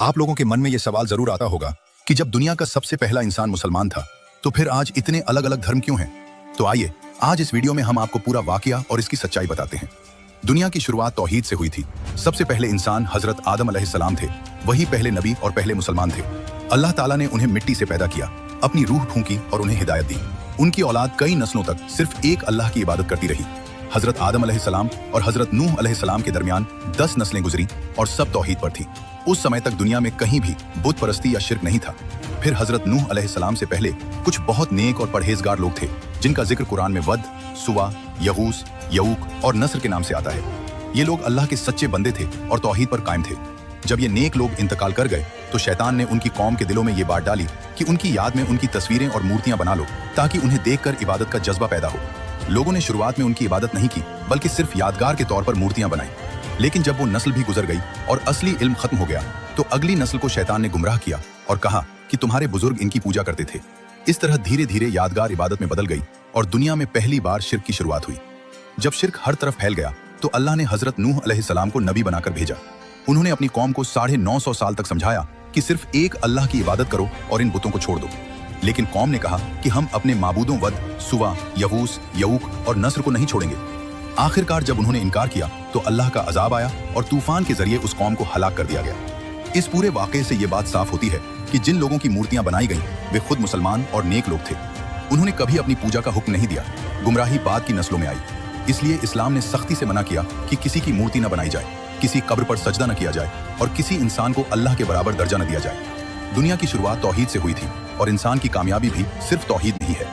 आप लोगों के मन में ये सवाल जरूर आता होगा कि जब दुनिया का सबसे पहला इंसान मुसलमान था तो फिर आज इतने अलग अलग धर्म क्यों हैं? तो आइए आज इस वीडियो में हम आपको पूरा वाकया और इसकी सच्चाई बताते हैं। दुनिया की शुरुआत तौहीद से हुई थी। सबसे पहले इंसान हजरत आदम अलैहिस्सलाम थे। वही पहले नबी और पहले मुसलमान थे। अल्लाह ताला ने उन्हें मिट्टी से पैदा किया, अपनी रूह फूंकी और उन्हें हिदायत दी। उनकी औलाद कई नस्लों तक सिर्फ एक अल्लाह की इबादत करती रही। हजरत आदम अलैहिस्सलाम और हजरत नूह अलैहिस्सलाम के दरमियान 10 नस्लें गुजरी और सब तौहीद पर थी। उस समय तक दुनिया में कहीं भी बुत परस्ती या शिर्क नहीं था। फिर हजरत नूह अलैहिस्सलाम से पहले कुछ बहुत नेक और परहेजगार लोग थे जिनका जिक्र कुरान में वद, सुवा, यगूस, यऊक और नस्र के नाम से आता है। ये लोग अल्लाह के सच्चे बंदे थे और तौहीद पर कायम थे। जब ये नेक लोग इंतकाल कर गए तो शैतान ने उनकी कौम के दिलों में ये बात डाली कि उनकी याद में उनकी तस्वीरें और मूर्तियां बना लो ताकि उन्हें देखकर इबादत का जज्बा पैदा हो। लोगों ने शुरुआत में उनकी इबादत नहीं की बल्कि सिर्फ यादगार के तौर पर मूर्तियां बनाई। लेकिन जब वो नस्ल भी गुजर गई और असली इल्म खत्म हो गया तो अगली नस्ल को शैतान ने गुमराह किया और कहा कि तुम्हारे बुजुर्ग इनकी पूजा करते थे। इस तरह धीरे धीरे यादगार इबादत में बदल गई और दुनिया में पहली बार शिर्क की शुरुआत हुई। जब शिर्क हर तरफ फैल गया तो अल्लाह ने हजरत नूह अलैहिस्सलाम को नबी बनाकर भेजा। उन्होंने अपनी कौम को 950 साल तक समझाया कि सिर्फ एक अल्लाह की इबादत करो और इन बुतों को छोड़ दो। लेकिन कौम ने कहा कि हम अपने माबूदों वद, सुवा, यगूस, यऊक और नस्र को नहीं छोड़ेंगे। आखिरकार जब उन्होंने इनकार किया तो अल्लाह का अजाब आया और तूफान के जरिए उस कौम को हलाक कर दिया गया। इस पूरे वाकये से ये बात साफ होती है कि जिन लोगों की मूर्तियां बनाई गईं वे खुद मुसलमान और नेक लोग थे। उन्होंने कभी अपनी पूजा का हुक्म नहीं दिया। गुमराही बाद की नस्लों में आई। इसलिए इस्लाम ने सख्ती से मना किया कि किसी की मूर्ति न बनाई जाए, किसी कब्र पर सजदा न किया जाए और किसी इंसान को अल्लाह के बराबर दर्जा न दिया जाए। दुनिया की शुरुआत तौहीद से हुई थी और इंसान की कामयाबी भी सिर्फ तौहीद नहीं है।